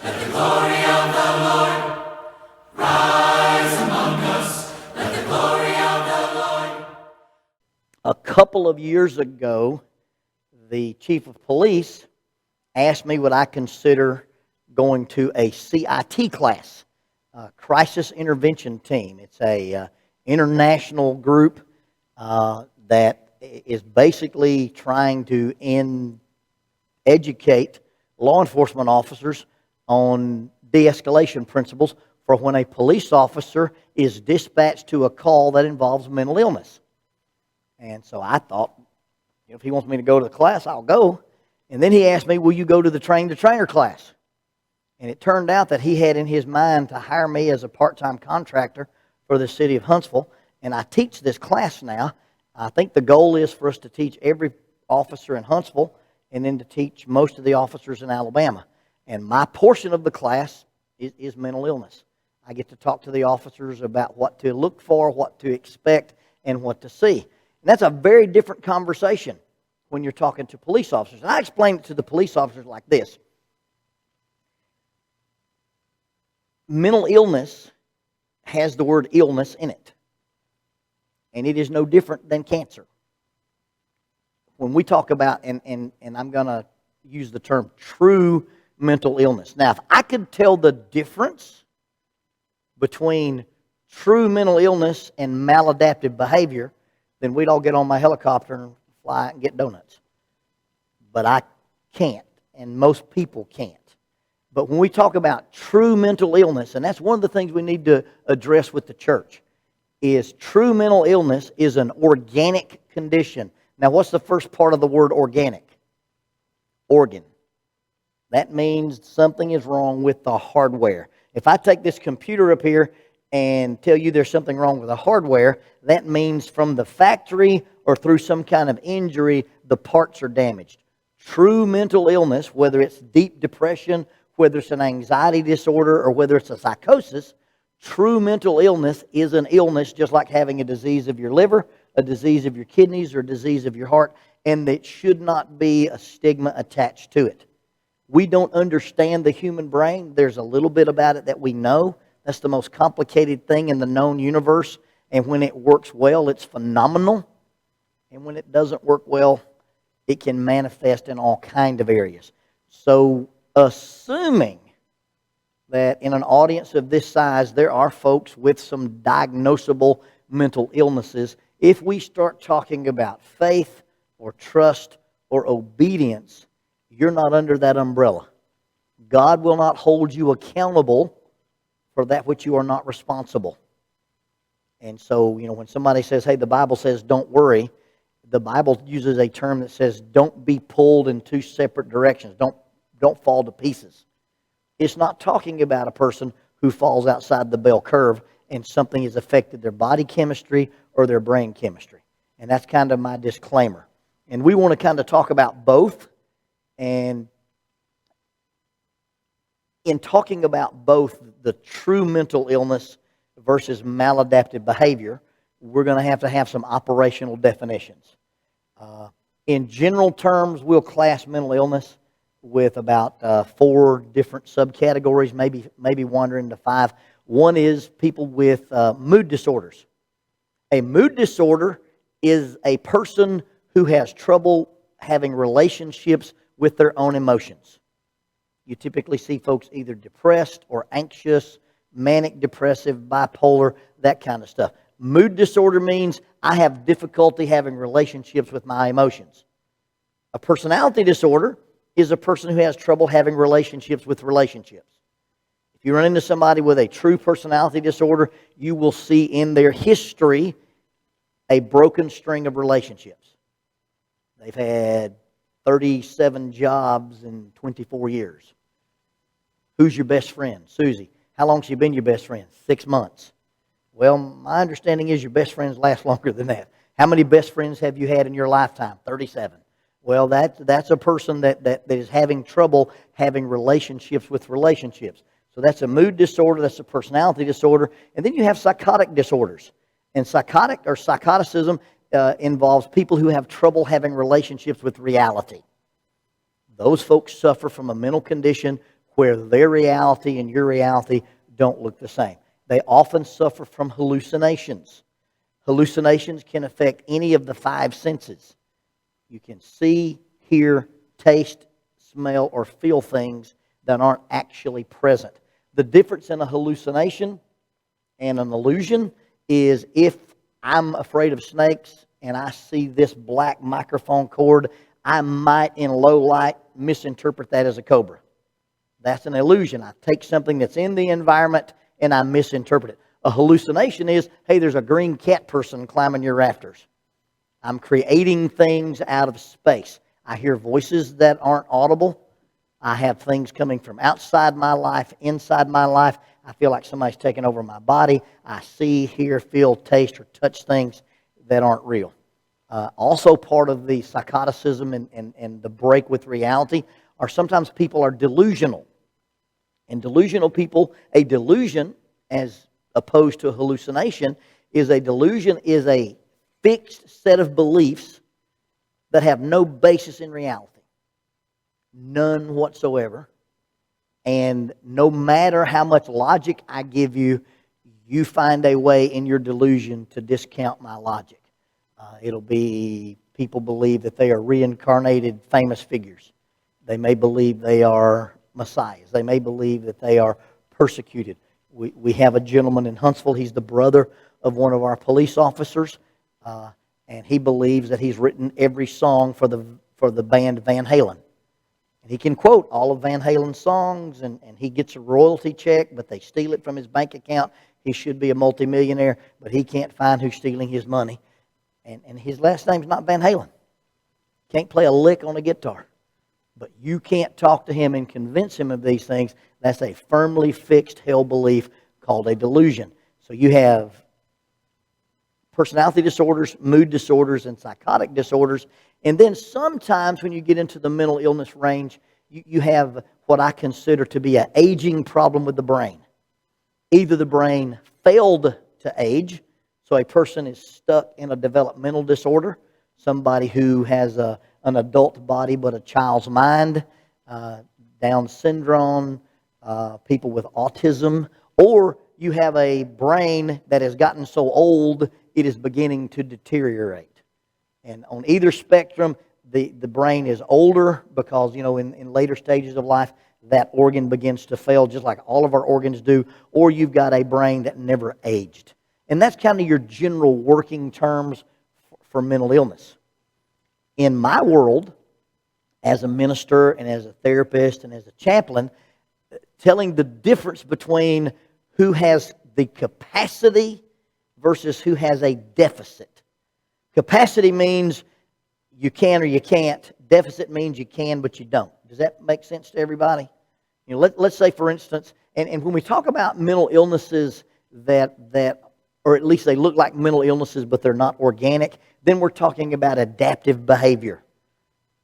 Let the glory of the Lord rise among us. Let the glory of the Lord. A couple of years ago, the chief of police asked me would I consider going to a CIT class, Crisis Intervention Team. It's a international group that is basically trying to educate law enforcement officers on de-escalation principles for when a police officer is dispatched to a call that involves mental illness. And so I thought, if he wants me to go to the class, I'll go. And then he asked me, will you go to the train-the-trainer class? And it turned out that he had in his mind to hire me as a part-time contractor for the city of Huntsville. And I teach this class now. I think the goal is for us to teach every officer in Huntsville and then to teach most of the officers in Alabama. And my portion of the class is mental illness. I get to talk to the officers about what to look for, what to expect, and what to see. And that's a very different conversation when you're talking to police officers. And I explain it to the police officers like this. Mental illness has the word illness in it. And it is no different than cancer. When we talk about, and I'm going to use the term true mental illness. Now, if I could tell the difference between true mental illness and maladaptive behavior, then we'd all get on my helicopter and fly and get donuts. But I can't, and most people can't. But when we talk about true mental illness, and that's one of the things we need to address with the church, is true mental illness is an organic condition. Now, what's the first part of the word organic? Organ. That means something is wrong with the hardware. If I take this computer up here and tell you there's something wrong with the hardware, that means from the factory or through some kind of injury, the parts are damaged. True mental illness, whether it's deep depression, whether it's an anxiety disorder, or whether it's a psychosis, true mental illness is an illness just like having a disease of your liver, a disease of your kidneys, or a disease of your heart, and it should not be a stigma attached to it. We don't understand the human brain. There's a little bit about it that we know. That's the most complicated thing in the known universe. And when it works well, it's phenomenal. And when it doesn't work well, it can manifest in all kinds of areas. So, assuming that in an audience of this size, there are folks with some diagnosable mental illnesses, if we start talking about faith or trust or obedience, you're not under that umbrella. God will not hold you accountable for that which you are not responsible. And so, when somebody says, hey, the Bible says don't worry, the Bible uses a term that says don't be pulled in two separate directions. Don't fall to pieces. It's not talking about a person who falls outside the bell curve and something has affected their body chemistry or their brain chemistry. And that's kind of my disclaimer. And we want to kind of talk about both. And in talking about both the true mental illness versus maladaptive behavior, we're going to have some operational definitions. In general terms, we'll class mental illness with about 4 different subcategories, maybe wandering to 5. One is people with mood disorders. A mood disorder is a person who has trouble having relationships with their own emotions. You typically see folks either depressed or anxious, manic depressive, bipolar, that kind of stuff. Mood disorder means I have difficulty having relationships with my emotions. A personality disorder is a person who has trouble having relationships with relationships. If you run into somebody with a true personality disorder, you will see in their history a broken string of relationships. They've had 37 jobs in 24 years. Who's your best friend? Susie. How long has she been your best friend? 6 months. Well, my understanding is your best friends last longer than that. How many best friends have you had in your lifetime? 37. Well, that's a person that is having trouble having relationships with relationships. So that's a mood disorder, that's a personality disorder. And then you have psychotic disorders. And psychotic or psychoticism involves people who have trouble having relationships with reality. Those folks suffer from a mental condition where their reality and your reality don't look the same. They often suffer from hallucinations. Hallucinations can affect any of the five senses. You can see, hear, taste, smell, or feel things that aren't actually present. The difference in a hallucination and an illusion is if I'm afraid of snakes and I see this black microphone cord, I might, in low light, misinterpret that as a cobra. That's an illusion. I take something that's in the environment and I misinterpret it. A hallucination is, hey, there's a green cat person climbing your rafters. I'm creating things out of space. I hear voices that aren't audible. I have things coming from outside my life, inside my life. I feel like somebody's taking over my body. I see, hear, feel, taste, or touch things that aren't real. Also part of the psychoticism and the break with reality are sometimes people are delusional. And delusional people, a delusion, as opposed to a hallucination, is a fixed set of beliefs that have no basis in reality. None whatsoever. And no matter how much logic I give you, you find a way in your delusion to discount my logic. It'll be people believe that they are reincarnated famous figures. They may believe they are messiahs. They may believe that they are persecuted. We have a gentleman in Huntsville. He's the brother of one of our police officers, and he believes that he's written every song for the band Van Halen. And he can quote all of Van Halen's songs, and he gets a royalty check, but they steal it from his bank account. He should be a multimillionaire, but he can't find who's stealing his money. And his last name's not Van Halen. Can't play a lick on a guitar. But you can't talk to him and convince him of these things. That's a firmly fixed held belief called a delusion. So you have personality disorders, mood disorders, and psychotic disorders. And then sometimes when you get into the mental illness range, you have what I consider to be an aging problem with the brain. Either the brain failed to age, so a person is stuck in a developmental disorder, somebody who has an adult body but a child's mind, Down syndrome, people with autism, or you have a brain that has gotten so old it is beginning to deteriorate. And on either spectrum, the brain is older because, in later stages of life, that organ begins to fail just like all of our organs do, or you've got a brain that never aged. And that's kind of your general working terms for mental illness. In my world, as a minister and as a therapist and as a chaplain, telling the difference between who has the capacity versus who has a deficit. Capacity means you can or you can't. Deficit means you can but you don't. Does that make sense to everybody? Let's say, for instance, and when we talk about mental illnesses that or at least they look like mental illnesses but they're not organic, then we're talking about adaptive behavior.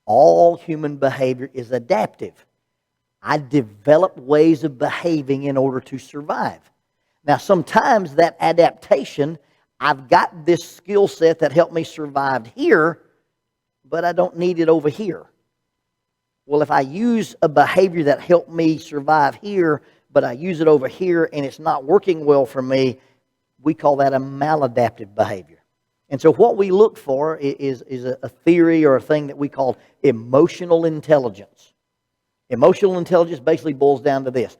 All human behavior is adaptive. I develop ways of behaving in order to survive. Now, sometimes that adaptation, I've got this skill set that helped me survive here, but I don't need it over here. Well, if I use a behavior that helped me survive here, but I use it over here and it's not working well for me, we call that a maladaptive behavior. And so what we look for is a theory or a thing that we call emotional intelligence. Emotional intelligence basically boils down to this.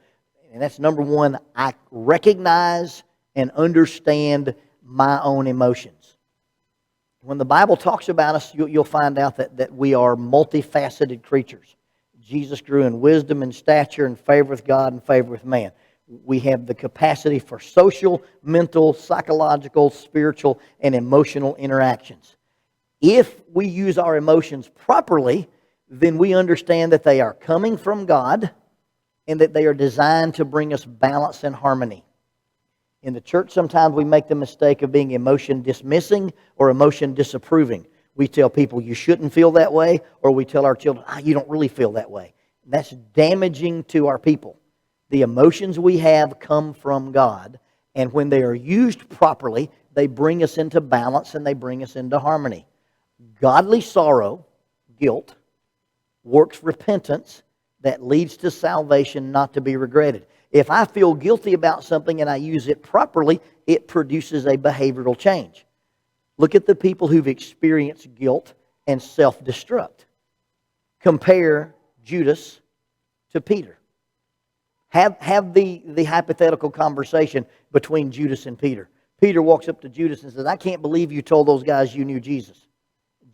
And that's number one, I recognize and understand my own emotions. When the Bible talks about us, you'll find out that we are multifaceted creatures. Jesus grew in wisdom and stature and favor with God and favor with man. We have the capacity for social, mental, psychological, spiritual, and emotional interactions. If we use our emotions properly, then we understand that they are coming from God and that they are designed to bring us balance and harmony. In the church, sometimes we make the mistake of being emotion dismissing or emotion disapproving. We tell people you shouldn't feel that way, or we tell our children, you don't really feel that way. That's damaging to our people. The emotions we have come from God, and when they are used properly, they bring us into balance and they bring us into harmony. Godly sorrow, guilt, works repentance, that leads to salvation not to be regretted. If I feel guilty about something and I use it properly, it produces a behavioral change. Look at the people who've experienced guilt and self-destruct. Compare Judas to Peter. Have the hypothetical conversation between Judas and Peter. Peter walks up to Judas and says, I can't believe you told those guys you knew Jesus.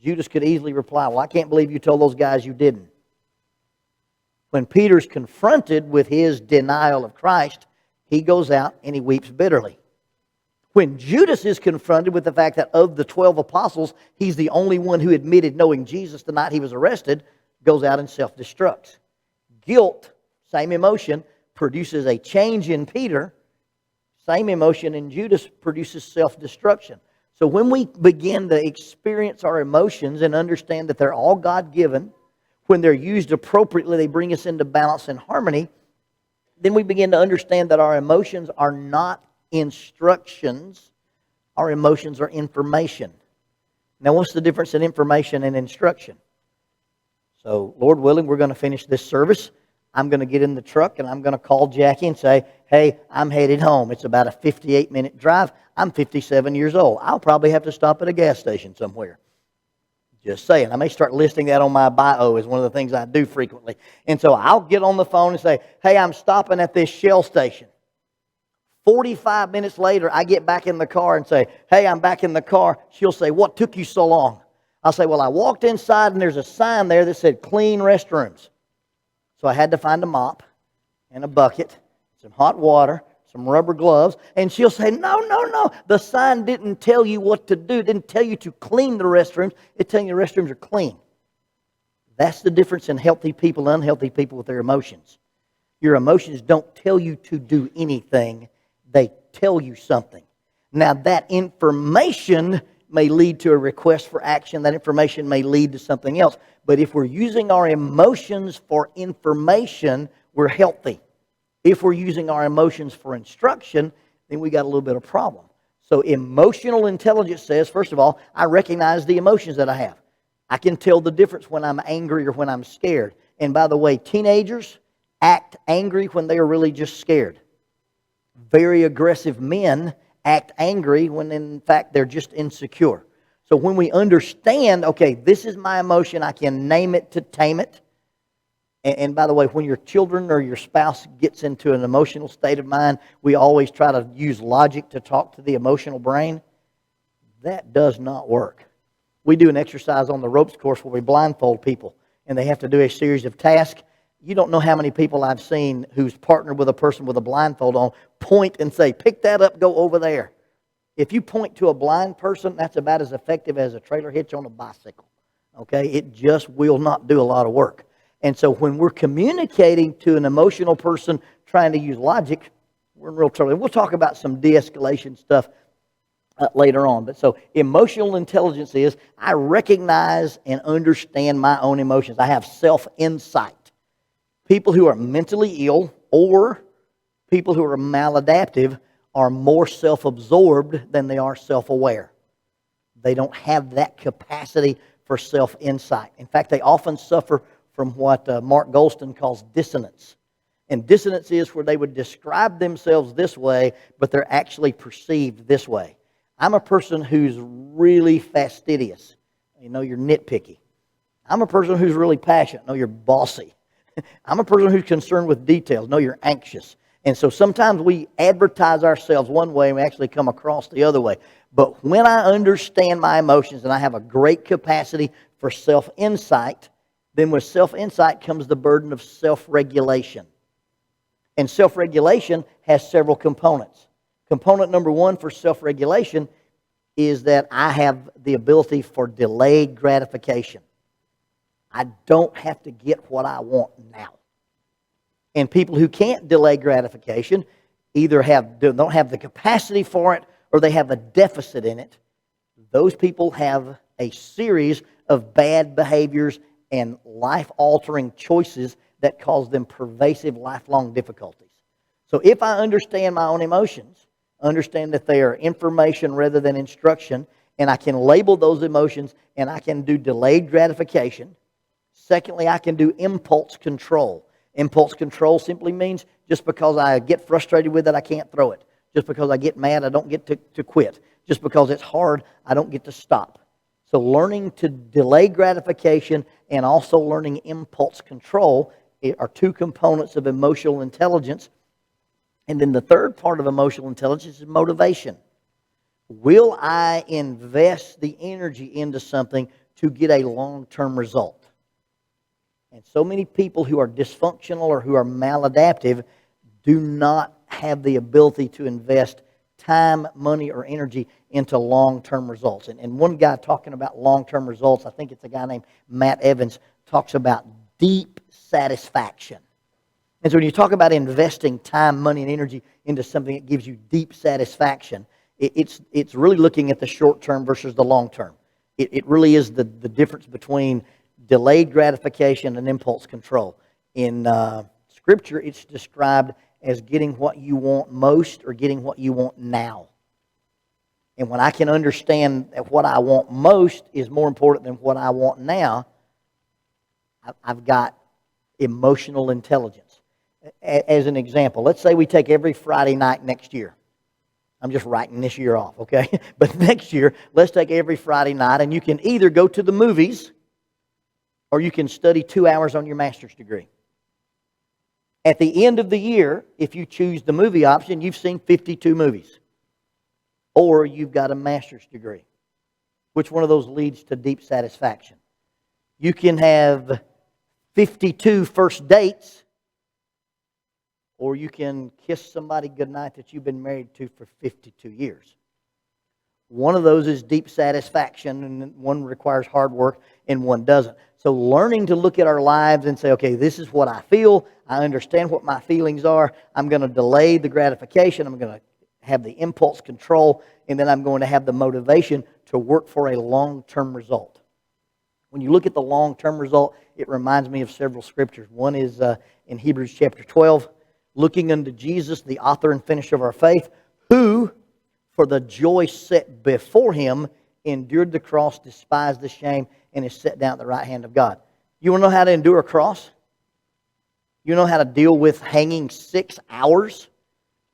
Judas could easily reply, well, I can't believe you told those guys you didn't. When Peter's confronted with his denial of Christ, he goes out and he weeps bitterly. When Judas is confronted with the fact that of the 12 apostles, he's the only one who admitted knowing Jesus the night he was arrested, goes out and self-destructs. Guilt, same emotion, produces a change in Peter. Same emotion in Judas produces self-destruction. So when we begin to experience our emotions and understand that they're all God-given, when they're used appropriately, they bring us into balance and harmony, then we begin to understand that our emotions are not instructions. Our emotions are information. Now, what's the difference in information and instruction? So, Lord willing, we're going to finish this service. I'm going to get in the truck and I'm going to call Jackie and say, hey, I'm headed home. It's about a 58-minute drive. I'm 57 years old. I'll probably have to stop at a gas station somewhere. Just saying. I may start listing that on my bio as one of the things I do frequently. And so I'll get on the phone and say, hey, I'm stopping at this Shell station. 45 minutes later, I get back in the car and say, hey, I'm back in the car. She'll say, what took you so long? I'll say, well, I walked inside and there's a sign there that said clean restrooms. So I had to find a mop and a bucket, some hot water, some rubber gloves. And she'll say, no. The sign didn't tell you what to do. It didn't tell you to clean the restrooms. It tells you the restrooms are clean. That's the difference in healthy people and unhealthy people with their emotions. Your emotions don't tell you to do anything. They tell you something. Now, that information may lead to a request for action. That information may lead to something else. But if we're using our emotions for information, we're healthy. If we're using our emotions for instruction, then we got a little bit of problem. So emotional intelligence says, first of all, I recognize the emotions that I have. I can tell the difference when I'm angry or when I'm scared. And by the way, teenagers act angry when they are really just scared. Very aggressive men act angry when in fact they're just insecure. So when we understand, okay, this is my emotion, I can name it to tame it. And by the way, when your children or your spouse gets into an emotional state of mind, we always try to use logic to talk to the emotional brain. That does not work. We do an exercise on the ropes course where we blindfold people, and they have to do a series of tasks. You don't know how many people I've seen who's partnered with a person with a blindfold on, point and say, pick that up, go over there. If you point to a blind person, that's about as effective as a trailer hitch on a bicycle. Okay? It just will not do a lot of work. And so when we're communicating to an emotional person trying to use logic, we're in real trouble. And we'll talk about some de-escalation stuff later on. But so emotional intelligence is I recognize and understand my own emotions. I have self-insight. People who are mentally ill or people who are maladaptive are more self-absorbed than they are self-aware. They don't have that capacity for self-insight. In fact, they often suffer from what Mark Goldstein calls dissonance. And dissonance is where they would describe themselves this way, but they're actually perceived this way. I'm a person who's really fastidious. You know, you're nitpicky. I'm a person who's really passionate. No, you're bossy. I'm a person who's concerned with details. No, you're anxious. And so sometimes we advertise ourselves one way and we actually come across the other way. But when I understand my emotions and I have a great capacity for self-insight, then with self-insight comes the burden of self-regulation. And self-regulation has several components. Component number one for self-regulation is that I have the ability for delayed gratification. I don't have to get what I want now. And people who can't delay gratification either don't have the capacity for it or they have a deficit in it. Those people have a series of bad behaviors and life-altering choices that cause them pervasive lifelong difficulties. So if I understand my own emotions, understand that they are information rather than instruction, and I can label those emotions and I can do delayed gratification. Secondly, I can do impulse control. Impulse control simply means just because I get frustrated with it, I can't throw it. Just because I get mad, I don't get to quit. Just because it's hard, I don't get to stop. So learning to delay gratification and also learning impulse control are two components of emotional intelligence. And then the third part of emotional intelligence is motivation. Will I invest the energy into something to get a long-term result? And so many people who are dysfunctional or who are maladaptive do not have the ability to invest time, money, or energy into long-term results. And one guy talking about long-term results, I think it's a guy named Matt Evans, talks about deep satisfaction. And so when you talk about investing time, money, and energy into something that gives you deep satisfaction, it's really looking at the short term versus the long term. It really is the difference between delayed gratification and impulse control. In Scripture, it's described as getting what you want most or getting what you want now. And when I can understand that what I want most is more important than what I want now, I've got emotional intelligence. As an example, let's say we take every Friday night next year. I'm just writing this year off, okay? But next year, let's take every Friday night, and you can either go to the movies or you can study 2 hours on your master's degree. At the end of the year, if you choose the movie option, you've seen 52 movies. Or you've got a master's degree. Which one of those leads to deep satisfaction? You can have 52 first dates, or you can kiss somebody goodnight that you've been married to for 52 years. One of those is deep satisfaction, and one requires hard work, and one doesn't. So learning to look at our lives and say, okay, this is what I feel. I understand what my feelings are. I'm going to delay the gratification. I'm going to have the impulse control, and then I'm going to have the motivation to work for a long-term result. When you look at the long-term result, it reminds me of several scriptures. One is in Hebrews chapter 12, looking unto Jesus, the author and finisher of our faith, who, for the joy set before him, endured the cross, despised the shame, and is set down at the right hand of God. You want to know how to endure a cross? You know how to deal with hanging 6 hours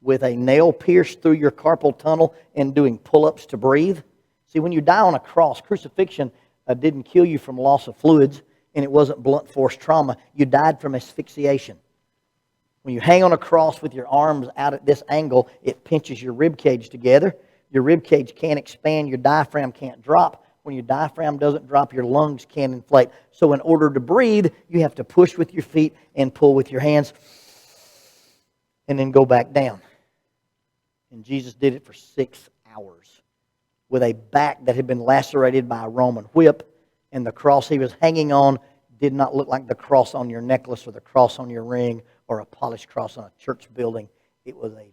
with a nail pierced through your carpal tunnel and doing pull-ups to breathe? See, when you die on a cross, crucifixion didn't kill you from loss of fluids, and it wasn't blunt force trauma. You died from asphyxiation. When you hang on a cross with your arms out at this angle, it pinches your rib cage together. Your rib cage can't expand. Your diaphragm can't drop. When your diaphragm doesn't drop, your lungs can't inflate. So in order to breathe, you have to push with your feet and pull with your hands and then go back down. And Jesus did it for 6 hours with a back that had been lacerated by a Roman whip, and the cross he was hanging on did not look like the cross on your necklace or the cross on your ring or a polished cross on a church building. It was a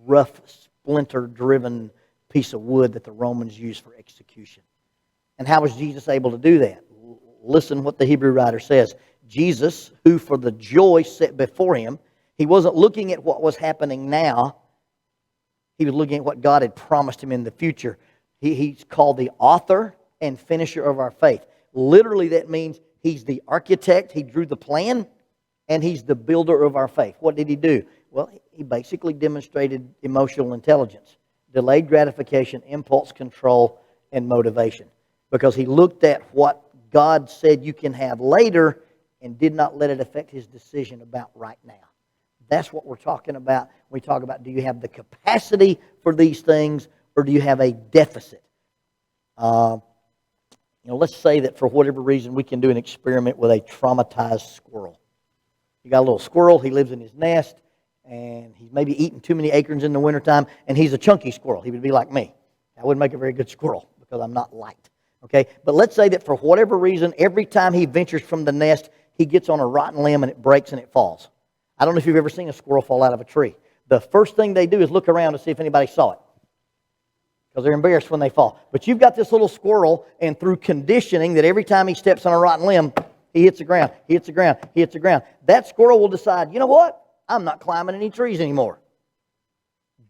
rough, splinter-driven piece of wood that the Romans used for execution. And how was Jesus able to do that? Listen what the Hebrew writer says. Jesus, who for the joy set before him, he wasn't looking at what was happening now. He was looking at what God had promised him in the future. He's called the author and finisher of our faith. Literally, that means he's the architect. He drew the plan, and he's the builder of our faith. What did he do? Well, he basically demonstrated emotional intelligence, delayed gratification, impulse control, and motivation. Because he looked at what God said you can have later and did not let it affect his decision about right now. That's what we're talking about when we talk about, do you have the capacity for these things or do you have a deficit? Let's say that for whatever reason we can do an experiment with a traumatized squirrel. You got a little squirrel, he lives in his nest, and he's maybe eating too many acorns in the wintertime, and he's a chunky squirrel. He would be like me. I wouldn't make a very good squirrel because I'm not light. Okay, but let's say that for whatever reason, every time he ventures from the nest, he gets on a rotten limb and it breaks and it falls. I don't know if you've ever seen a squirrel fall out of a tree. The first thing they do is look around to see if anybody saw it, because they're embarrassed when they fall. But you've got this little squirrel, and through conditioning that every time he steps on a rotten limb, he hits the ground, he hits the ground, he hits the ground. That squirrel will decide, you know what? I'm not climbing any trees anymore.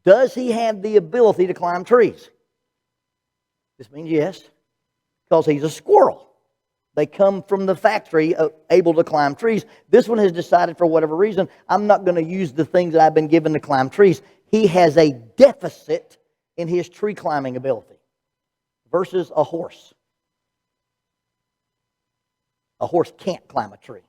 Does he have the ability to climb trees? This means yes, because he's a squirrel. They come from the factory able to climb trees. This one has decided for whatever reason, I'm not going to use the things that I've been given to climb trees. He has a deficit in his tree climbing ability versus a horse. A horse can't climb a tree.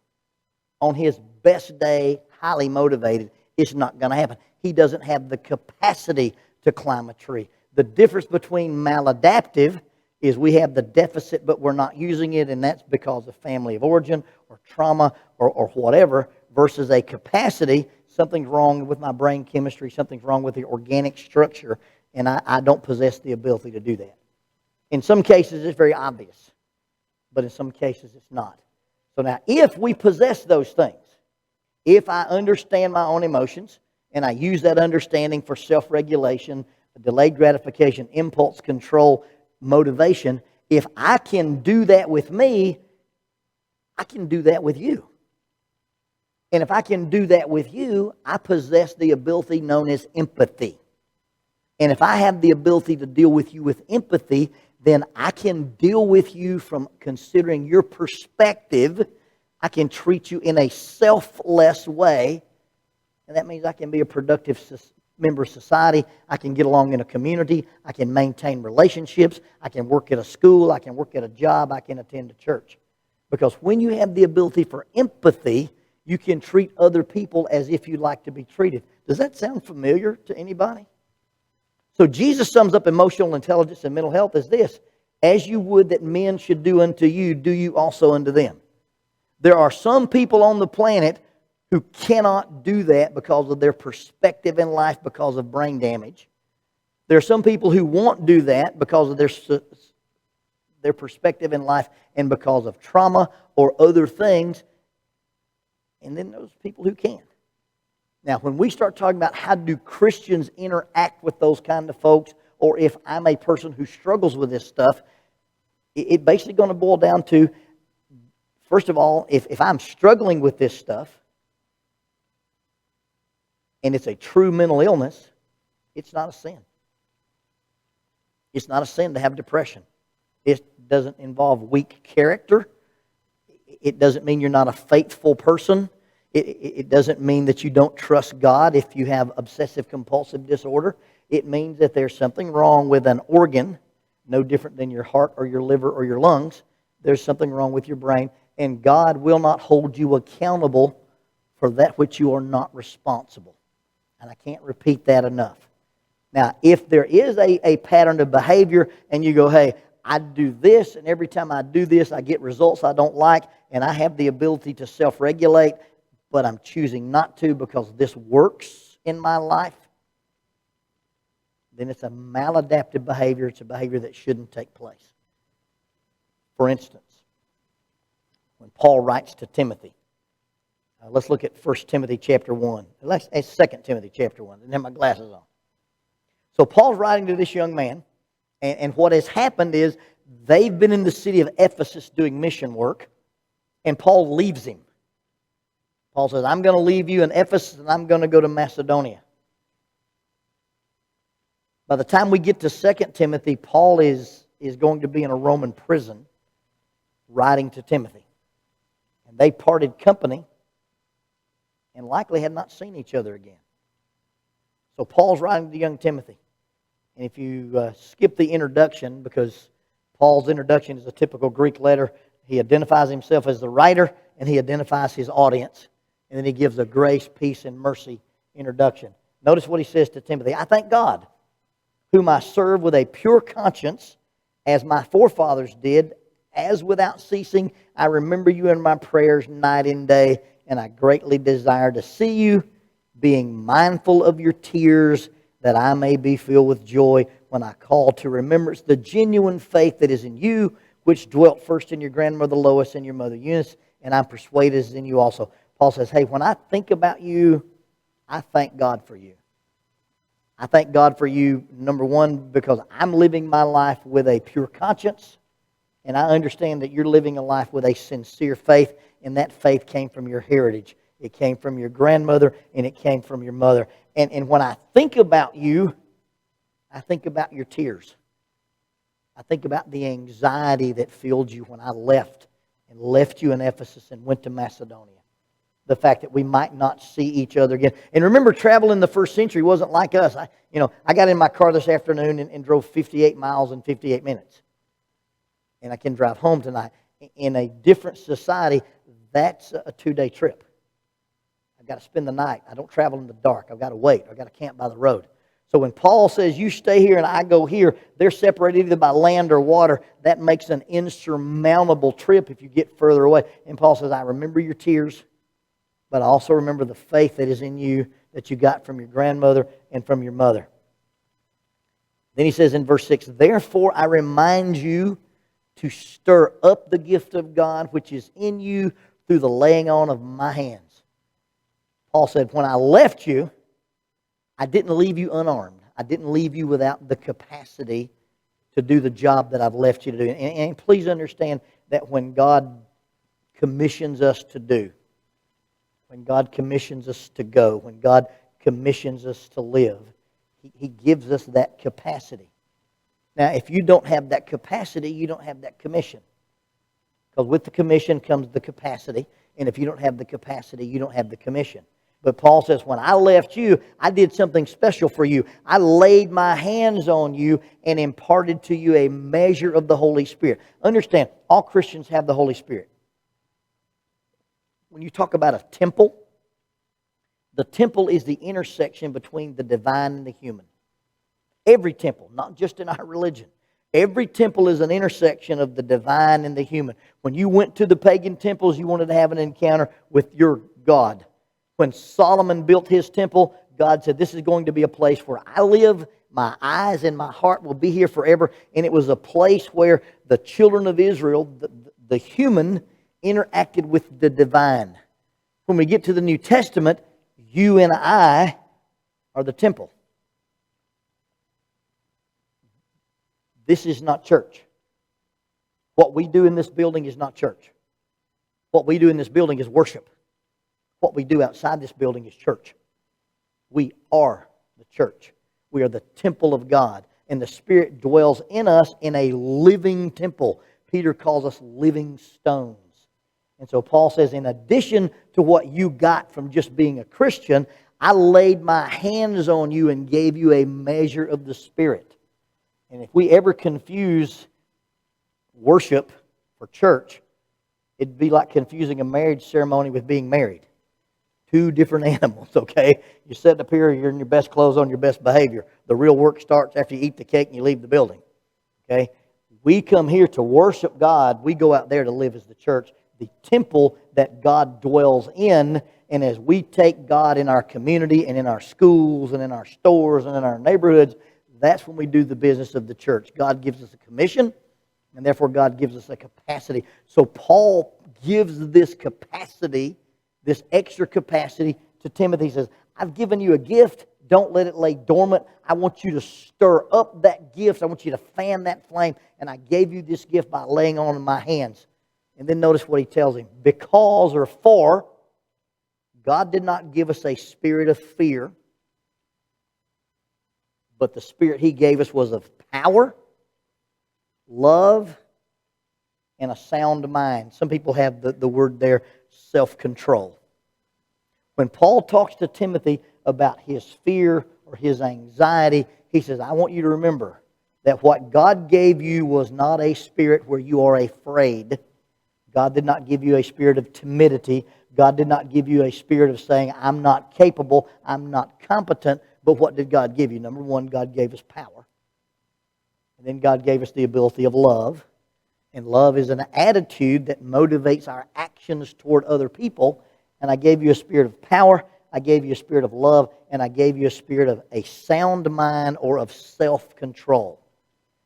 On his best day, highly motivated, it's not going to happen. He doesn't have the capacity to climb a tree. The difference between maladaptive is we have the deficit but we're not using it, and that's because of family of origin or trauma or whatever, versus a capacity, something's wrong with my brain chemistry, something's wrong with the organic structure, and I don't possess the ability to do that. In some cases it's very obvious, but in some cases it's not. So now, if we possess those things, if I understand my own emotions, and I use that understanding for self-regulation, delayed gratification, impulse control, motivation, if I can do that with me, I can do that with you. And if I can do that with you, I possess the ability known as empathy. And if I have the ability to deal with you with empathy, then I can deal with you from considering your perspective. I can treat you in a selfless way. And that means I can be a productive member of society. I can get along in a community. I can maintain relationships. I can work at a school. I can work at a job. I can attend a church. Because when you have the ability for empathy, you can treat other people as if you'd like to be treated. Does that sound familiar to anybody? So Jesus sums up emotional intelligence and mental health as this: as you would that men should do unto you, do you also unto them. There are some people on the planet who cannot do that because of their perspective in life, because of brain damage. There are some people who won't do that because of their perspective in life and because of trauma or other things. And then those people who can. Now, when we start talking about how do Christians interact with those kind of folks, or if I'm a person who struggles with this stuff, it's basically going to boil down to, first of all, if I'm struggling with this stuff, and it's a true mental illness, it's not a sin. It's not a sin to have depression. It doesn't involve weak character. It doesn't mean you're not a faithful person. It doesn't mean that you don't trust God if you have obsessive-compulsive disorder. It means that there's something wrong with an organ, no different than your heart or your liver or your lungs. There's something wrong with your brain, and God will not hold you accountable for that which you are not responsible. And I can't repeat that enough. Now, if there is a pattern of behavior and you go, hey, I do this, and every time I do this, I get results I don't like, and I have the ability to self-regulate, but I'm choosing not to because this works in my life, then it's a maladaptive behavior. It's a behavior that shouldn't take place. For instance, when Paul writes to Timothy, let's look at 1 Timothy chapter 1. Let's 2 Timothy chapter 1. I didn't have my glasses on. So Paul's writing to this young man, and what has happened is they've been in the city of Ephesus doing mission work, and Paul leaves him. Paul says, I'm going to leave you in Ephesus, and I'm going to go to Macedonia. By the time we get to 2 Timothy, Paul is going to be in a Roman prison writing to Timothy. And they parted company and likely had not seen each other again. So Paul's writing to young Timothy. And if you skip the introduction, because Paul's introduction is a typical Greek letter, he identifies himself as the writer and he identifies his audience. And then he gives a grace, peace, and mercy introduction. Notice what he says to Timothy. I thank God, whom I serve with a pure conscience, as my forefathers did, as without ceasing I remember you in my prayers night and day, and I greatly desire to see you, being mindful of your tears, that I may be filled with joy when I call to remembrance the genuine faith that is in you, which dwelt first in your grandmother Lois and your mother Eunice, and I'm persuaded is in you also. Paul says, hey, when I think about you, I thank God for you. I thank God for you, number one, because I'm living my life with a pure conscience, and I understand that you're living a life with a sincere faith, and that faith came from your heritage. It came from your grandmother, and it came from your mother. And when I think about you, I think about your tears. I think about the anxiety that filled you when I left and left you in Ephesus and went to Macedonia. The fact that we might not see each other again. And remember, travel in the first century wasn't like us. I got in my car this afternoon and drove 58 miles in 58 minutes. And I can drive home tonight. In a different society, that's a 2-day trip. I've got to spend the night. I don't travel in the dark. I've got to wait. I've got to camp by the road. So when Paul says, you stay here and I go here, they're separated either by land or water. That makes an insurmountable trip if you get further away. And Paul says, I remember your tears, but I also remember the faith that is in you that you got from your grandmother and from your mother. Then he says in verse 6, therefore I remind you to stir up the gift of God which is in you through the laying on of my hands. Paul said, when I left you, I didn't leave you unarmed. I didn't leave you without the capacity to do the job that I've left you to do. And please understand that when God commissions us to do, when God commissions us to go, when God commissions us to live, He gives us that capacity. Now, if you don't have that capacity, you don't have that commission. Because with the commission comes the capacity. And if you don't have the capacity, you don't have the commission. But Paul says, when I left you, I did something special for you. I laid my hands on you and imparted to you a measure of the Holy Spirit. Understand, all Christians have the Holy Spirit. When you talk about a temple, the temple is the intersection between the divine and the human. Every temple, not just in our religion. Every temple is an intersection of the divine and the human. When you went to the pagan temples, you wanted to have an encounter with your God. When Solomon built his temple, God said, this is going to be a place where I live, my eyes and my heart will be here forever. And it was a place where the children of Israel, the human, interacted with the divine. When we get to the New Testament, you and I are the temple. This is not church. What we do in this building is not church. What we do in this building is worship. What we do outside this building is church. We are the church. We are the temple of God. And the Spirit dwells in us in a living temple. Peter calls us living stones. And so Paul says, in addition to what you got from just being a Christian, I laid my hands on you and gave you a measure of the Spirit. And if we ever confuse worship for church, it'd be like confusing a marriage ceremony with being married. Two different animals, okay? You're sitting up here, you're in your best clothes on your best behavior. The real work starts after you eat the cake and you leave the building, okay? We come here to worship God. We go out there to live as the church, the temple that God dwells in. And as we take God in our community and in our schools and in our stores and in our neighborhoods, that's when we do the business of the church. God gives us a commission, and therefore God gives us a capacity. So Paul gives this capacity, this extra capacity to Timothy. He says, I've given you a gift. Don't let it lay dormant. I want you to stir up that gift. I want you to fan that flame. And I gave you this gift by laying on my hands. And then notice what he tells him. Because or for, God did not give us a spirit of fear, but the Spirit He gave us was of power, love, and a sound mind. Some people have the word there, self-control. When Paul talks to Timothy about his fear or his anxiety, he says, I want you to remember that what God gave you was not a spirit where you are afraid. God did not give you a spirit of timidity. God did not give you a spirit of saying, I'm not capable, I'm not competent. But what did God give you? Number one, God gave us power. And then God gave us the ability of love. And love is an attitude that motivates our actions toward other people. And I gave you a spirit of power, I gave you a spirit of love, and I gave you a spirit of a sound mind or of self-control.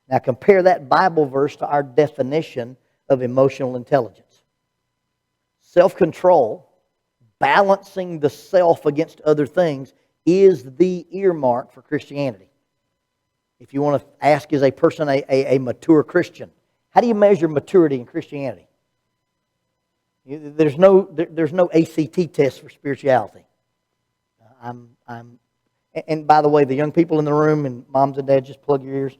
Now compare that Bible verse to our definition of emotional intelligence. Self-control, balancing the self against other things, is the earmark for Christianity. If you want to ask, is a person a mature Christian? How do you measure maturity in Christianity? There's no ACT test for spirituality. And by the way, the young people in the room and moms and dads, just plug your ears.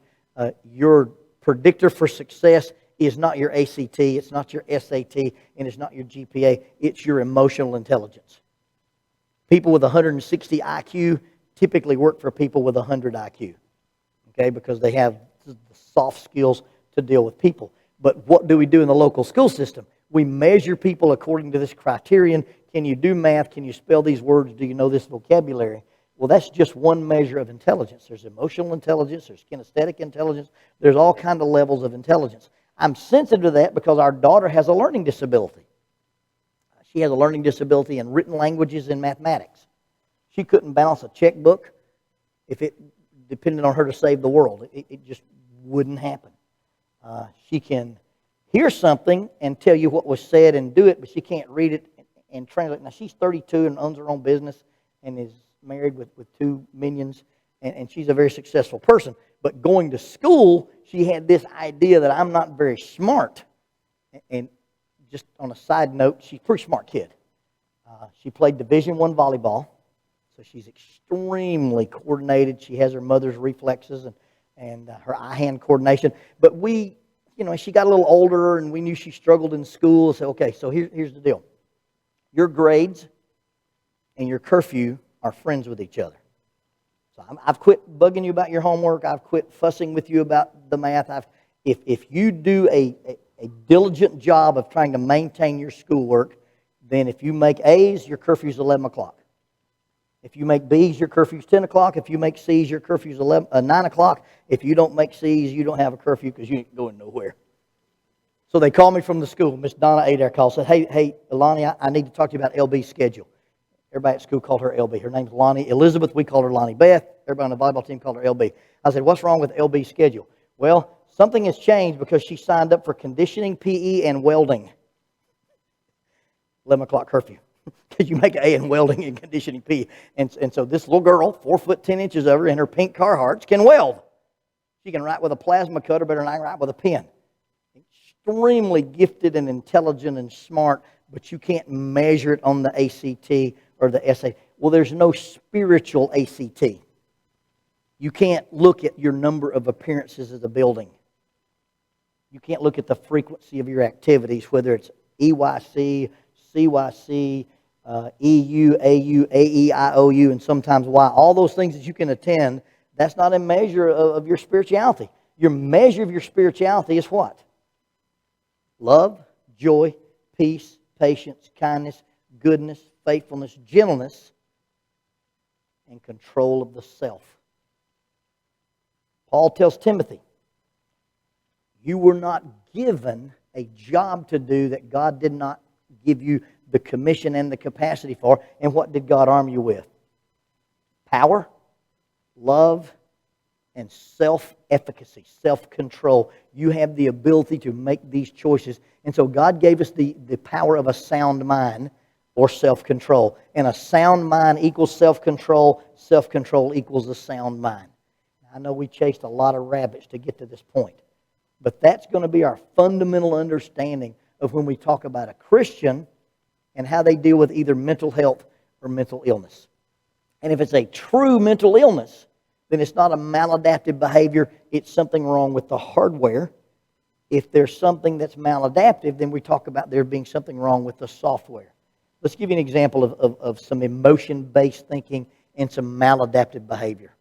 Your predictor for success is not your ACT, it's not your SAT, and it's not your GPA. It's your emotional intelligence. People with 160 IQ typically work for people with 100 IQ, okay, because they have the soft skills to deal with people. But what do we do in the local school system? We measure people according to this criterion. Can you do math? Can you spell these words? Do you know this vocabulary? Well, that's just one measure of intelligence. There's emotional intelligence. There's kinesthetic intelligence. There's all kinds of levels of intelligence. I'm sensitive to that because our daughter has a learning disability. She has a learning disability in written languages and mathematics. She couldn't balance a checkbook if it depended on her to save the world. It just wouldn't happen. She can hear something and tell you what was said and do it, but she can't read it and translate. Now, she's 32 and owns her own business and is married with 2 minions, and she's a very successful person. But going to school, she had this idea that I'm not very smart. And just on a side note, she's a pretty smart kid. She played Division I volleyball, so she's extremely coordinated. She has her mother's reflexes and her eye-hand coordination. But she got a little older, and we knew she struggled in school. So, okay, so here's the deal. Your grades and your curfew are friends with each other. So I've quit bugging you about your homework. I've quit fussing with you about the math. If you do a diligent job of trying to maintain your schoolwork, then if you make A's, your curfew's 11 o'clock. If you make B's, your curfew's 10 o'clock. If you make C's, your curfew's 9 o'clock. If you don't make C's, you don't have a curfew because you ain't going nowhere. So they called me from the school. Miss Donna Adair called and said, hey, Lonnie, I need to talk to you about LB's schedule. Everybody at school called her LB. Her name's Lonnie Elizabeth. We called her Lonnie Beth. Everybody on the volleyball team called her LB. I said, what's wrong with LB's schedule? Well, something has changed because she signed up for conditioning, PE, and welding. 11 o'clock curfew. Because you make an A in welding and conditioning PE. And so this little girl, 4 foot 10 inches of her in her pink Carhartts, can weld. She can write with a plasma cutter better than I can write with a pen. Extremely gifted and intelligent and smart, but you can't measure it on the ACT or the SAT. Well, there's no spiritual ACT. You can't look at your number of appearances as a building. You can't look at the frequency of your activities, whether it's EYC, CYC, EU, AU, AEIOU, and sometimes Y. All those things that you can attend, that's not a measure of your spirituality. Your measure of your spirituality is what? Love, joy, peace, patience, kindness, goodness, faithfulness, gentleness, and control of the self. Paul tells Timothy, you were not given a job to do that God did not give you the commission and the capacity for. And what did God arm you with? Power, love, and self-efficacy, self-control. You have the ability to make these choices. And so God gave us the power of a sound mind or self-control. And a sound mind equals self-control. Self-control equals a sound mind. I know we chased a lot of rabbits to get to this point. But that's going to be our fundamental understanding of when we talk about a Christian and how they deal with either mental health or mental illness. And if it's a true mental illness, then it's not a maladaptive behavior. It's something wrong with the hardware. If there's something that's maladaptive, then we talk about there being something wrong with the software. Let's give you an example of some emotion-based thinking and some maladaptive behavior.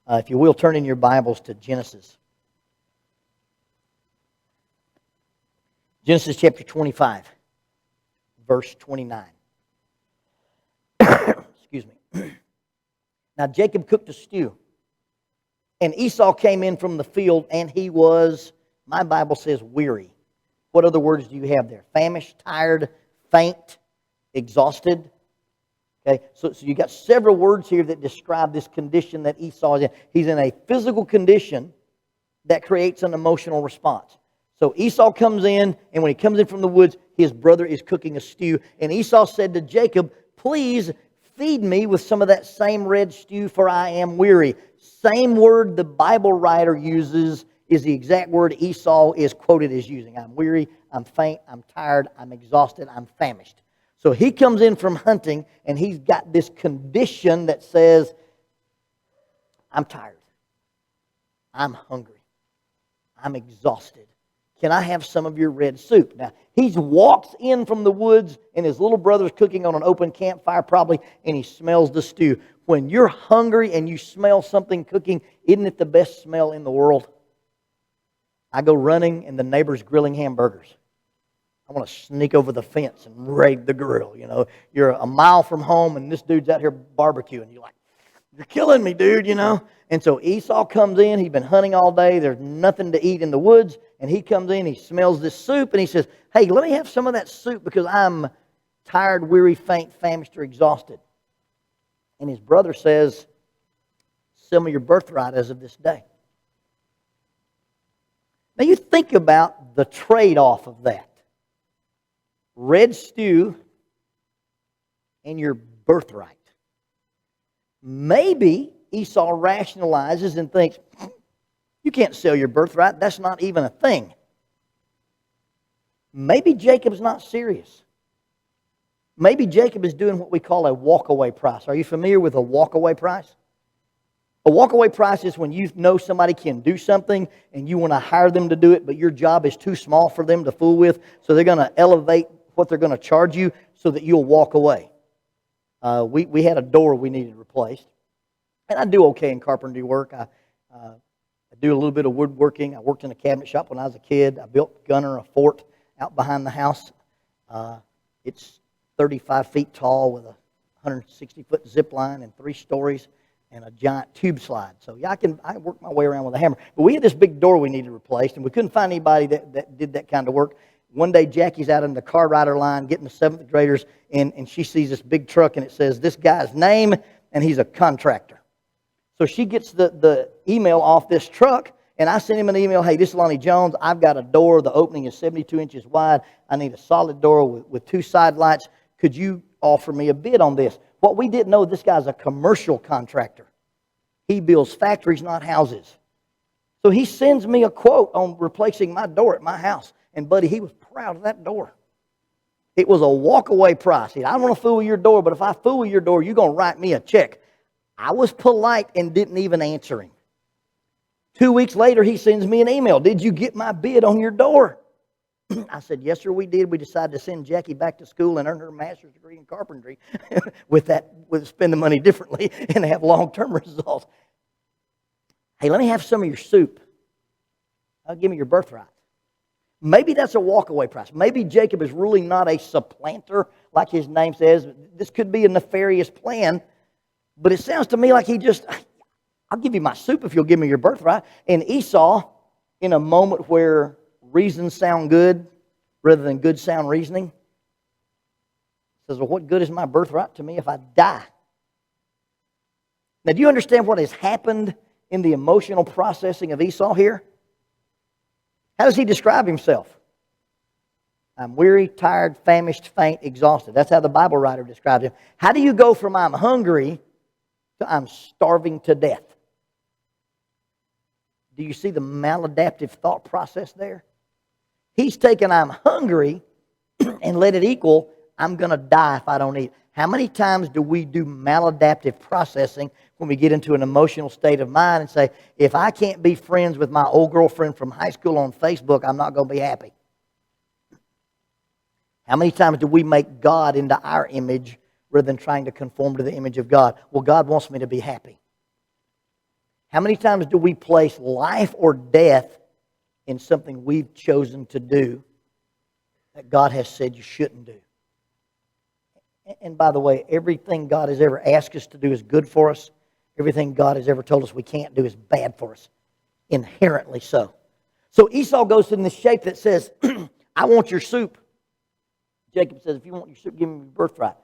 If you will, turn in your Bibles to Genesis. Genesis chapter 25, verse 29. Excuse me. Now Jacob cooked a stew, and Esau came in from the field, and he was, my Bible says, weary. What other words do you have there? Famished, tired, faint, exhausted. Okay, so you got several words here that describe this condition that Esau is in. He's in a physical condition that creates an emotional response. So Esau comes in, and when he comes in from the woods, his brother is cooking a stew. And Esau said to Jacob, please feed me with some of that same red stew, for I am weary. Same word the Bible writer uses is the exact word Esau is quoted as using. I'm weary, I'm faint, I'm tired, I'm exhausted, I'm famished. So he comes in from hunting, and he's got this condition that says, I'm tired, I'm hungry, I'm exhausted. can I have some of your red soup? Now, he walks in from the woods, and his little brother's cooking on an open campfire probably, and he smells the stew. When you're hungry and you smell something cooking, isn't it the best smell in the world? I go running, and the neighbor's grilling hamburgers. I want to sneak over the fence and raid the grill. You know, you're a mile from home, and this dude's out here barbecuing. You're like, you're killing me, dude, you know. And so Esau comes in. He's been hunting all day. There's nothing to eat in the woods. And he comes in. He smells this soup, and he says, hey, let me have some of that soup because I'm tired, weary, faint, famished, or exhausted. And his brother says, sell me your birthright as of this day. Now you think about the trade-off of that. Red stew and your birthright. Maybe Esau rationalizes and thinks, you can't sell your birthright. That's not even a thing. Maybe Jacob's not serious. Maybe Jacob is doing what we call a walkaway price. Are you familiar with a walkaway price? A walkaway price is when you know somebody can do something and you want to hire them to do it, but your job is too small for them to fool with, so they're going to elevate what they're going to charge you so that you'll walk away. We had a door we needed replaced. And I do okay in carpentry work. I do a little bit of woodworking. I worked in a cabinet shop when I was a kid. I built Gunner a fort out behind the house. It's 35 feet tall with a 160-foot zip line and 3 stories and a giant tube slide. So yeah, I work my way around with a hammer. But we had this big door we needed replaced, and we couldn't find anybody that did that kind of work. One day, Jackie's out in the car rider line getting the 7th graders, and she sees this big truck, and it says this guy's name, and he's a contractor. So she gets the email off this truck, and I sent him an email, hey, this is Lonnie Jones. I've got a door. The opening is 72 inches wide. I need a solid door with 2 side lights. Could you offer me a bid on this? What we didn't know, this guy's a commercial contractor. He builds factories, not houses. So he sends me a quote on replacing my door at my house. And, buddy, he was proud of that door. It was a walk-away price. He said, I don't want to fool with your door, but if I fool with your door, you're going to write me a check. I was polite and didn't even answer him. 2 weeks later, he sends me an email. Did you get my bid on your door? I said, yes, sir, we did. We decided to send Jackie back to school and earn her master's degree in carpentry with spend the money differently and have long-term results. Hey, let me have some of your soup. Give me your birthright. Maybe that's a walkaway price. Maybe Jacob is really not a supplanter like his name says. This could be a nefarious plan, but it sounds to me like I'll give you my soup if you'll give me your birthright. And Esau, in a moment where reasons sound good rather than good sound reasoning, says, well, what good is my birthright to me if I die? Now, do you understand what has happened in the emotional processing of Esau here? How does he describe himself? I'm weary, tired, famished, faint, exhausted. That's how the Bible writer describes him. How do you go from I'm hungry to I'm starving to death? Do you see the maladaptive thought process there? He's taken I'm hungry and let it equal I'm going to die if I don't eat. How many times do we do maladaptive processing when we get into an emotional state of mind and say, if I can't be friends with my old girlfriend from high school on Facebook, I'm not going to be happy? How many times do we make God into our image rather than trying to conform to the image of God? Well, God wants me to be happy. How many times do we place life or death in something we've chosen to do that God has said you shouldn't do? And by the way, everything God has ever asked us to do is good for us. Everything God has ever told us we can't do is bad for us. Inherently so. So Esau goes in this shape that says, I want your soup. Jacob says, if you want your soup, give me your birthright.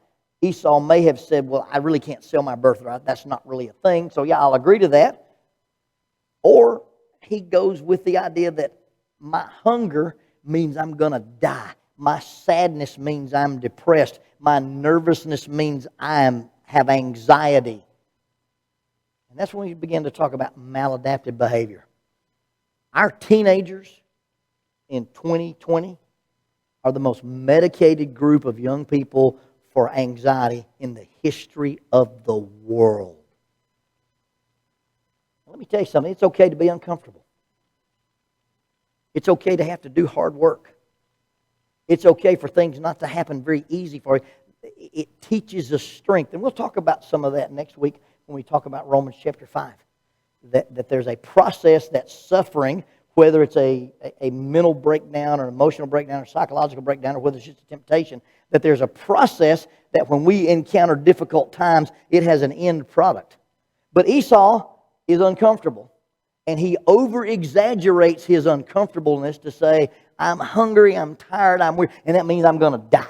Esau may have said, well, I really can't sell my birthright. That's not really a thing. So yeah, I'll agree to that. Or he goes with the idea that my hunger means I'm going to die. My sadness means I'm depressed. My nervousness means I have anxiety. And that's when we begin to talk about maladaptive behavior. Our teenagers in 2020 are the most medicated group of young people for anxiety in the history of the world. Let me tell you something. It's okay to be uncomfortable. It's okay to have to do hard work. It's okay for things not to happen very easy for you. It teaches us strength. And we'll talk about some of that next week when we talk about Romans chapter 5. That there's a process that's suffering, whether it's a mental breakdown or emotional breakdown or psychological breakdown or whether it's just a temptation, that there's a process that when we encounter difficult times, it has an end product. But Esau is uncomfortable. And he over-exaggerates his uncomfortableness to say, I'm hungry, I'm tired, I'm weary, and that means I'm going to die.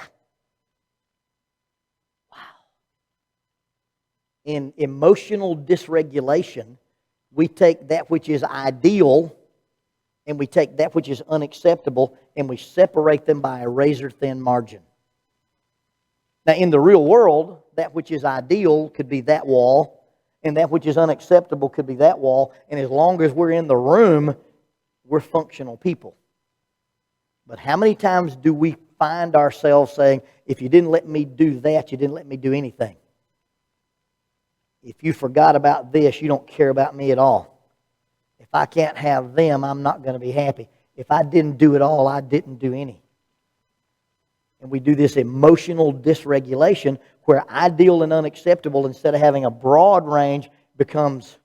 Wow. In emotional dysregulation, we take that which is ideal and we take that which is unacceptable and we separate them by a razor-thin margin. Now, in the real world, that which is ideal could be that wall, and that which is unacceptable could be that wall. And as long as we're in the room, we're functional people. But how many times do we find ourselves saying, if you didn't let me do that, you didn't let me do anything? If you forgot about this, you don't care about me at all. If I can't have them, I'm not going to be happy. If I didn't do it all, I didn't do any. And we do this emotional dysregulation where ideal and unacceptable, instead of having a broad range, becomes,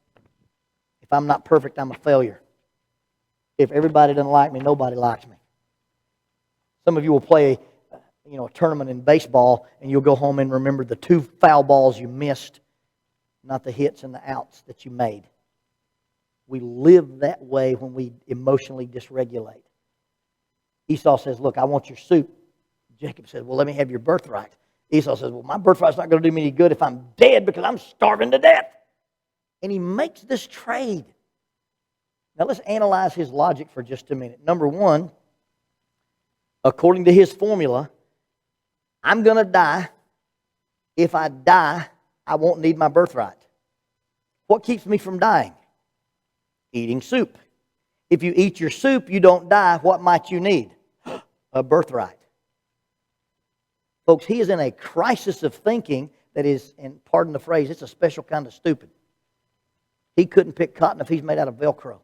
if I'm not perfect, I'm a failure. If everybody doesn't like me, nobody likes me. Some of you will play a tournament in baseball, and you'll go home and remember the 2 foul balls you missed, not the hits and the outs that you made. We live that way when we emotionally dysregulate. Esau says, look, I want your soup. Jacob says, well, let me have your birthright. Esau says, well, my birthright's not going to do me any good if I'm dead because I'm starving to death. And he makes this trade. Now let's analyze his logic for just a minute. Number one, according to his formula, I'm going to die. If I die, I won't need my birthright. What keeps me from dying? Eating soup. If you eat your soup, you don't die. What might you need? A birthright. Folks, he is in a crisis of thinking that is, and pardon the phrase, it's a special kind of stupid. He couldn't pick cotton if he's made out of Velcro.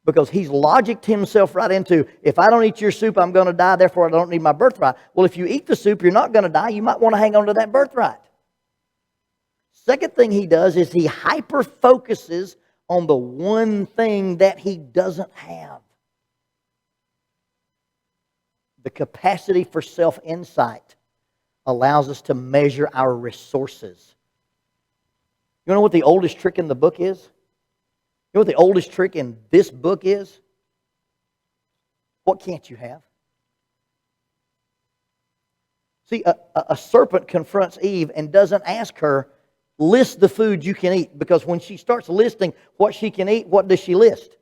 Because he's logicked himself right into, if I don't eat your soup, I'm going to die, therefore I don't need my birthright. Well, if you eat the soup, you're not going to die. You might want to hang on to that birthright. Second thing he does is he hyper-focuses on the one thing that he doesn't have. The capacity for self-insight allows us to measure our resources. You know what the oldest trick in the book is? You know what the oldest trick in this book is? What can't you have? See, a serpent confronts Eve and doesn't ask her, list the food you can eat. Because when she starts listing what she can eat, what does she list?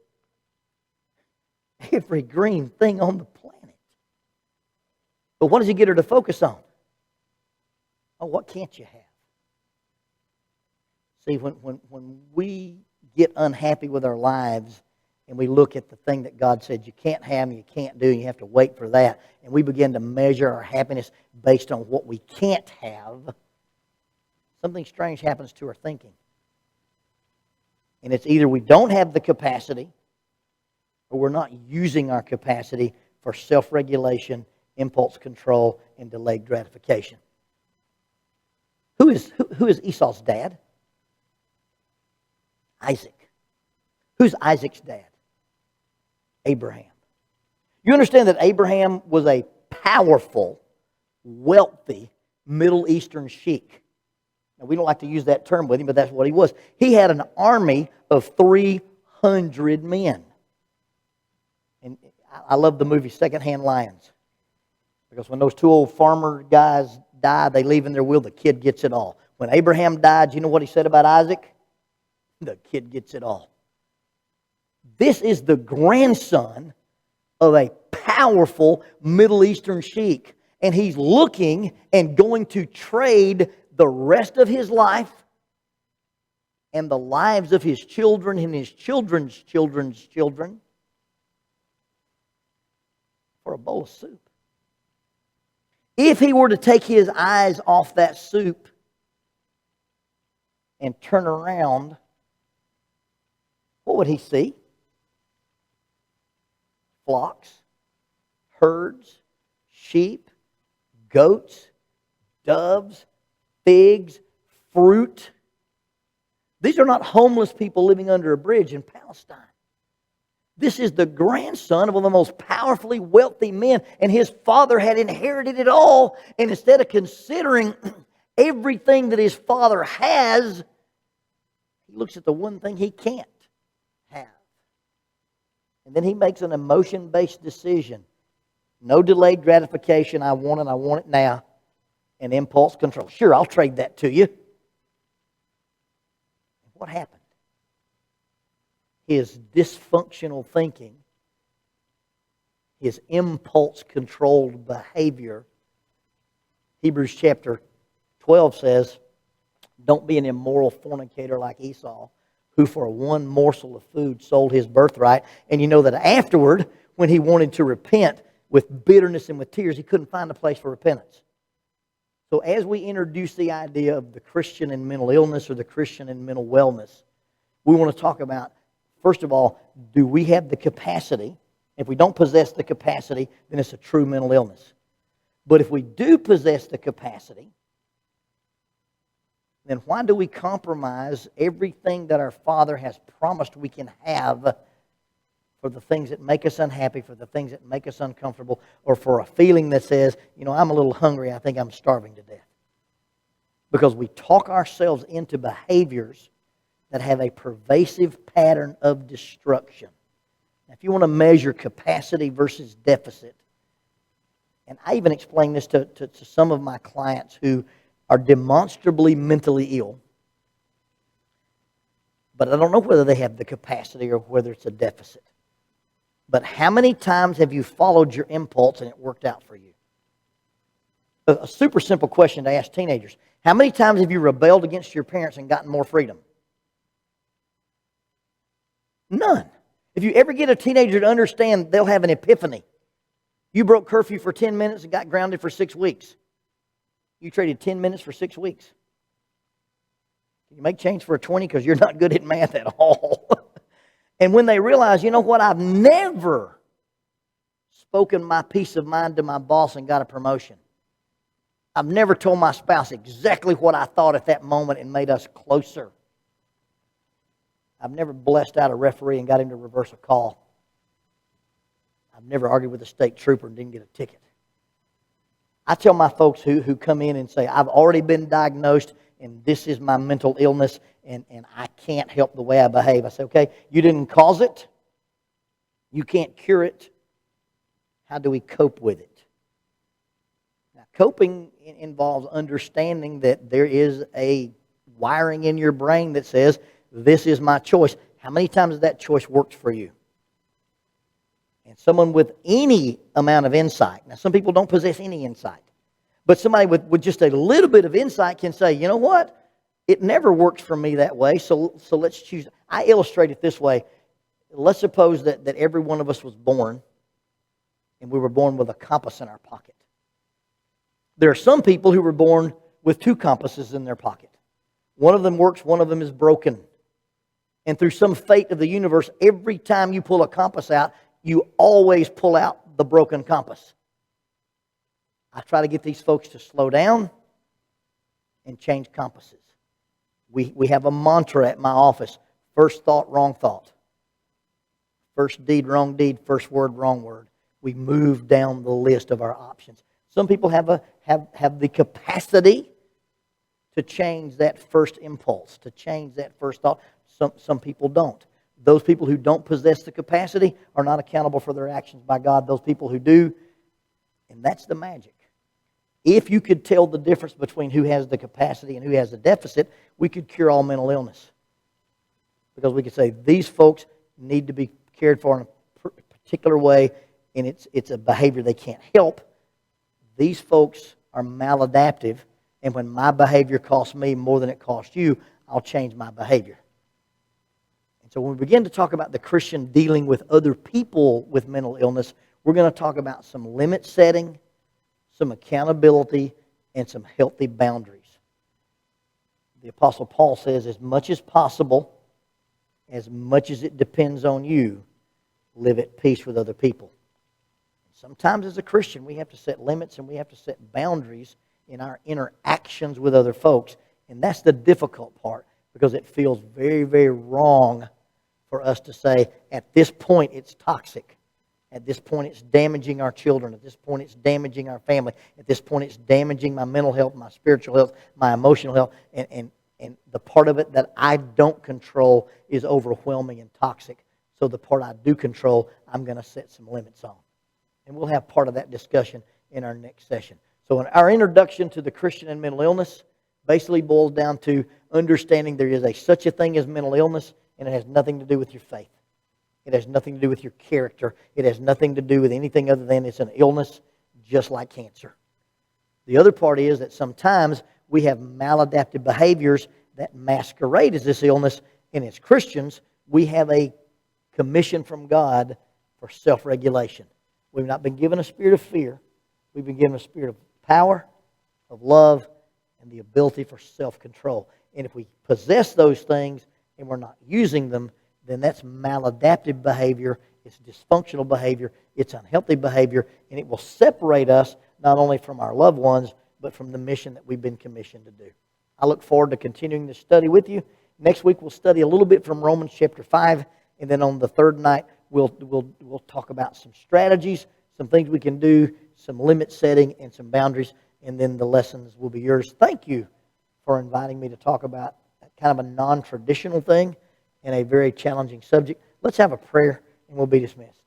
Every green thing on the planet. But what does he get her to focus on? Oh, what can't you have? See, when we get unhappy with our lives and we look at the thing that God said you can't have and you can't do and you have to wait for that, and we begin to measure our happiness based on what we can't have, something strange happens to our thinking. And it's either we don't have the capacity or we're not using our capacity for self-regulation, impulse control, and delayed gratification. Who is Esau's dad? Isaac. Who's Isaac's dad? Abraham. You understand that Abraham was a powerful, wealthy Middle Eastern sheik. Now, we don't like to use that term with him, but that's what he was. He had an army of 300 men. And I love the movie Secondhand Lions. Because when those 2 old farmer guys die, they leave in their will, the kid gets it all. When Abraham died, you know what he said about Isaac? The kid gets it all. This is the grandson of a powerful Middle Eastern sheik. And he's looking and going to trade the rest of his life and the lives of his children and his children's children's children for a bowl of soup. If he were to take his eyes off that soup and turn around, what would he see? flocks, herds, sheep, goats, doves, figs, fruit. These are not homeless people living under a bridge in Palestine. This is the grandson of one of the most powerfully wealthy men, and his father had inherited it all. And instead of considering everything that his father has, he looks at the one thing he can't have. And then he makes an emotion-based decision. No delayed gratification. I want it now. And impulse control. Sure, I'll trade that to you. What happened? His dysfunctional thinking, his impulse-controlled behavior. Hebrews chapter 12 says, don't be an immoral fornicator like Esau, who for one morsel of food sold his birthright. And you know that afterward, when he wanted to repent with bitterness and with tears, he couldn't find a place for repentance. So as we introduce the idea of the Christian in mental illness or the Christian in mental wellness, we want to talk about, first of all, do we have the capacity? If we don't possess the capacity, then it's a true mental illness. But if we do possess the capacity, then why do we compromise everything that our Father has promised we can have for the things that make us unhappy, for the things that make us uncomfortable, or for a feeling that says, I'm a little hungry, I think I'm starving to death? Because we talk ourselves into behaviors that have a pervasive pattern of destruction. Now, if you want to measure capacity versus deficit, and I even explain this to some of my clients who are demonstrably mentally ill, but I don't know whether they have the capacity or whether it's a deficit. But how many times have you followed your impulse and it worked out for you? A super simple question to ask teenagers. How many times have you rebelled against your parents and gotten more freedom? None. If you ever get a teenager to understand, they'll have an epiphany. You broke curfew for 10 minutes and got grounded for 6 weeks. You traded 10 minutes for 6 weeks. Can you make change for a 20? Because you're not good at math at all. And when they realize, I've never spoken my peace of mind to my boss and got a promotion. I've never told my spouse exactly what I thought at that moment and made us closer. I've never blessed out a referee and got him to reverse a call. I've never argued with a state trooper and didn't get a ticket. I tell my folks who come in and say, I've already been diagnosed and this is my mental illness and I can't help the way I behave. I say, okay, you didn't cause it. You can't cure it. How do we cope with it? Now, coping involves understanding that there is a wiring in your brain that says, this is my choice. How many times has that choice worked for you? And someone with any amount of insight, now some people don't possess any insight, but somebody with just a little bit of insight can say, you know what? It never works for me that way, so let's choose. I illustrate it this way. Let's suppose that every one of us was born, and we were born with a compass in our pocket. There are some people who were born with 2 compasses in their pocket. One of them works, one of them is broken. And through some fate of the universe, every time you pull a compass out, you always pull out the broken compass. I try to get these folks to slow down and change compasses. We have a mantra at my office. First thought, wrong thought. First deed, wrong deed. First word, wrong word. We move down the list of our options. Some people have the capacity to change that first impulse, to change that first thought. Some people don't. Those people who don't possess the capacity are not accountable for their actions by God. Those people who do, and that's the magic. If you could tell the difference between who has the capacity and who has the deficit, we could cure all mental illness. Because we could say, these folks need to be cared for in a particular way, and it's a behavior they can't help. These folks are maladaptive, and when my behavior costs me more than it costs you, I'll change my behavior. And so when we begin to talk about the Christian dealing with other people with mental illness, we're going to talk about some limit setting, some accountability, and some healthy boundaries. The Apostle Paul says, as much as possible, as much as it depends on you, live at peace with other people. Sometimes as a Christian, we have to set limits and we have to set boundaries in our interactions with other folks. And that's the difficult part, because it feels very, very wrong for us to say, at this point it's toxic. At this point it's damaging our children. At this point it's damaging our family. At this point it's damaging my mental health, my spiritual health, my emotional health. And the part of it that I don't control is overwhelming and toxic. So the part I do control, I'm going to set some limits on. And we'll have part of that discussion in our next session. So in our introduction to the Christian and mental illness basically boils down to understanding there is such a thing as mental illness, and it has nothing to do with your faith. It has nothing to do with your character. It has nothing to do with anything other than it's an illness just like cancer. The other part is that sometimes we have maladaptive behaviors that masquerade as this illness, and as Christians, we have a commission from God for self-regulation. We've not been given a spirit of fear. We've been given a spirit of power, of love, and the ability for self-control. And if we possess those things and we're not using them, then that's maladaptive behavior, it's dysfunctional behavior, it's unhealthy behavior, and it will separate us not only from our loved ones, but from the mission that we've been commissioned to do. I look forward to continuing this study with you. Next week we'll study a little bit from Romans chapter 5, and then on the third night we'll talk about some strategies, some things we can do, some limit setting, and some boundaries, and then the lessons will be yours. Thank you for inviting me to talk about kind of a non-traditional thing and a very challenging subject. Let's have a prayer and we'll be dismissed.